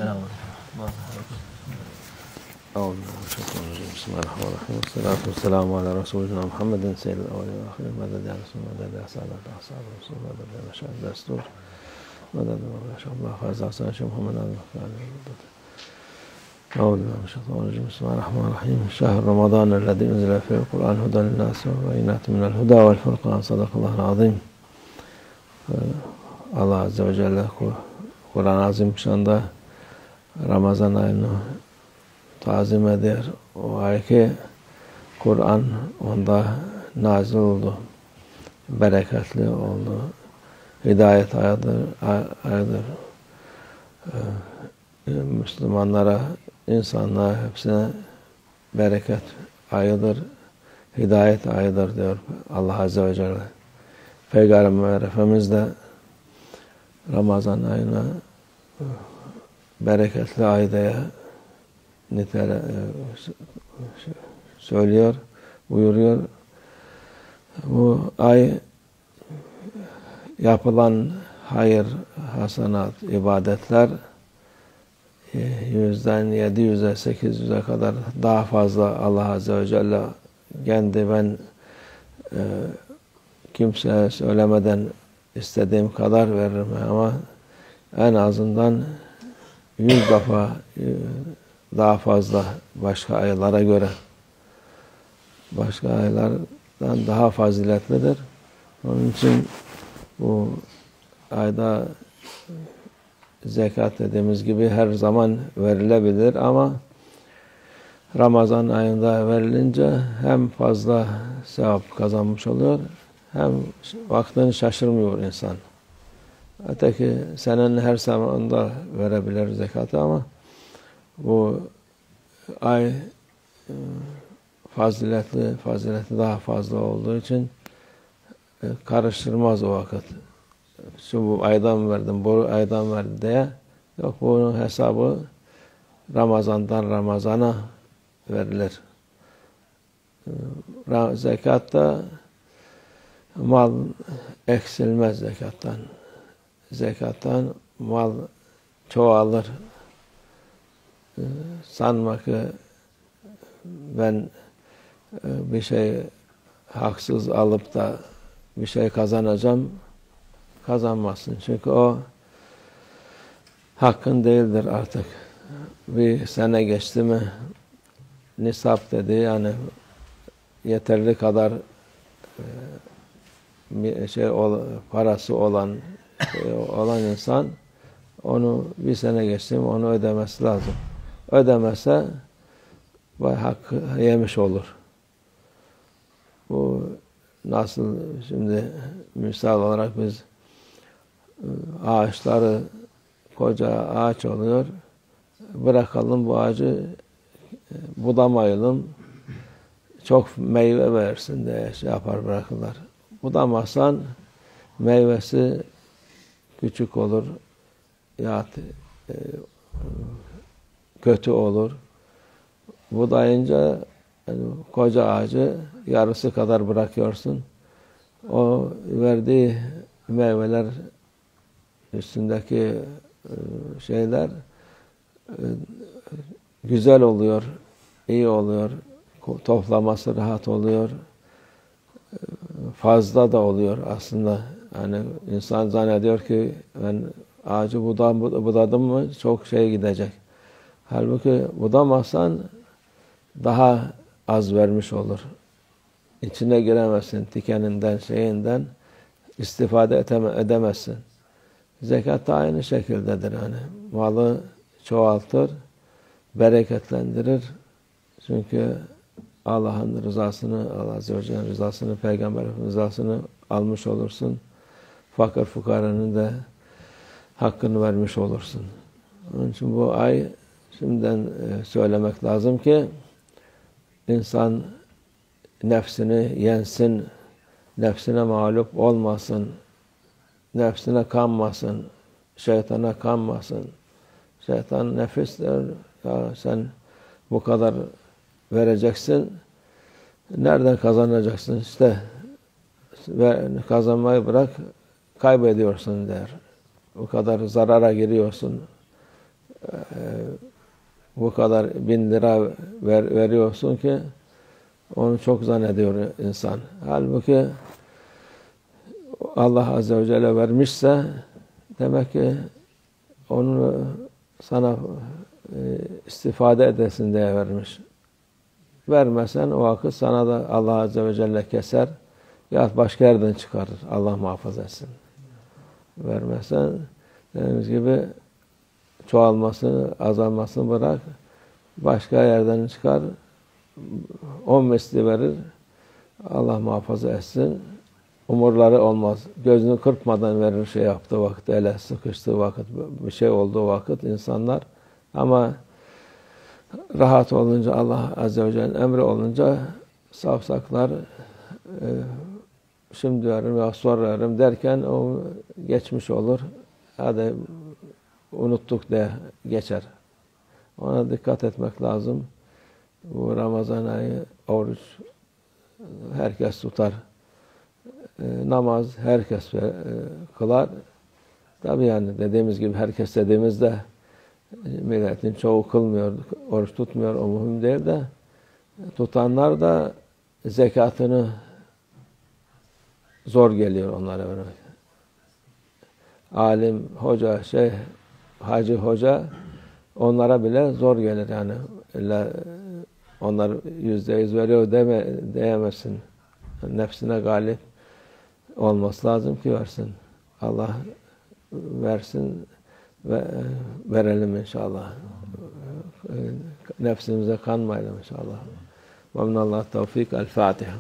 Selamun aleyküm. Euzubillahimineşşeytanirracim. Bismillahirrahmanirrahim. Esselatu vesselamu ala Resulina Muhammedin seyyidil evvelin ve ahirin. Meded ya Resulullah, meded ya Saadat ashab Resulullah, meded ya meşahid destur. Meded ya meşahullah faiz hasan şeyh Muhammed al-Muhtar'ın. Euzubillahimineşşeytanirracim. Bismillahirrahmanirrahim. Şehr Ramazan ellezî unzile fîhil Kur'an huden linnâs ve beyinâtin minel huda vel furqan. Sadakallahul azîm. Allah Azze ve Celle Kur'an-ı Azimüşşan'da Ramazan ayını tazim eder. O ay ki Kur'an onda nazil oldu. Bereketli oldu. Hidayet ayıdır. Müslümanlara, insanlara hepsine bereket ayıdır. Hidayet ayıdır diyor Allah Azze ve Celle. Peygamber Efendimiz de Ramazan ayına bereketli ay diye söylüyor, buyuruyor. Bu ay yapılan hayır, hasenat, ibadetler 100'den 700'e 800'e kadar daha fazla Allah Azze ve Celle kendi ben kimseye söylemeden istediğim kadar veririm ama en azından 100 defa daha fazla başka aylara göre, başka aylardan daha faziletlidir. Onun için bu ayda zekat dediğimiz gibi her zaman verilebilir ama Ramazan ayında verilince hem fazla sevap kazanmış oluyor hem vaktini şaşırmıyor insan. Öteki senenin her zamanında verebilir zekatı ama bu ay fazileti daha fazla olduğu için karıştırmaz o vakit. Şu bu aydan verdim, bu aydan verdim diye. Yok, bunun hesabı Ramazan'dan Ramazan'a verilir. Zekatta mal eksilmez zekattan. Zekattan mal çoğalır. Sanma ki ben bir şey haksız alıp da bir şey kazanacağım, kazanmazsın. Çünkü o hakkın değildir artık. Bir sene geçti mi nisap dedi, yani yeterli kadar parası olan insan onu bir sene geçti mi onu ödemesi lazım. Ödemese hakkı yemiş olur. Bu nasıl şimdi misal olarak biz ağaçları koca ağaç oluyor. Bırakalım bu ağacı budamayalım. Çok meyve versin diye şey yapar bırakırlar. Budamazsan meyvesi küçük olur ya kötü olur. Budayınca yani koca ağacı yarısı kadar bırakıyorsun. O verdiği meyveler üstündeki şeyler güzel oluyor, iyi oluyor. Toplaması rahat oluyor. Fazla da oluyor aslında. Yani insan zannediyor ki ben ağacı budadım mı çok şey gidecek. Halbuki budamazsan daha az vermiş olur. İçine giremezsin, tikeninden, şeyinden istifade edemezsin. Zekat da aynı şekildedir. Yani malı çoğaltır, bereketlendirir. Çünkü Allah'ın rızasını, Allah Azze ve Celle'nin rızasını, Peygamber'in rızasını almış olursun. Fakir fukaranın da hakkını vermiş olursun. Onun için bu ay şimdiden söylemek lazım ki insan nefsini yensin, nefsine mağlup olmasın, nefsine kanmasın, şeytana kanmasın. Şeytan nefis der, ya sen bu kadar vereceksin, nereden kazanacaksın işte, ve kazanmayı bırak, kaybediyorsun der. O kadar zarara giriyorsun. bu kadar 1000 lira veriyorsun ki onu çok zannediyor insan. Halbuki Allah Azze ve Celle vermişse demek ki onu sana istifade edesin diye vermiş. Vermesen o vakit sana da Allah Azze ve Celle keser ya başka yerden çıkarır. Allah muhafaza etsin. Vermezsen dediğimiz gibi çoğalmasını, azalmasını bırak. Başka yerden çıkar. 10 misli verir. Allah muhafaza etsin. Umurları olmaz. Gözünü kırpmadan verir şey yaptığı vakit, ele sıkıştığı vakit, bir şey olduğu vakit insanlar. Ama rahat olunca, Allah Azze ve Celle'nin emri olunca safsaklar şimdi veririm ya sonra veririm derken o geçmiş olur. Hadi unuttuk diye geçer. Ona dikkat etmek lazım. Bu Ramazan ayı oruç herkes tutar. Namaz herkes kılar. Tabii yani dediğimiz gibi herkes dediğimizde milletin çoğu kılmıyor, oruç tutmuyor, o mühim değil de tutanlar da zekatını zor geliyor onlara vermek. Alim, hoca, şeyh, hacı, hoca onlara bile zor gelir yani. İlla onlar %100 veriyor diyemezsin. Nefsine galip olması lazım ki versin. Allah versin ve verelim inşallah. Nefsimize kanmayalım inşallah. Ve minallah tevfik. El Fatiha.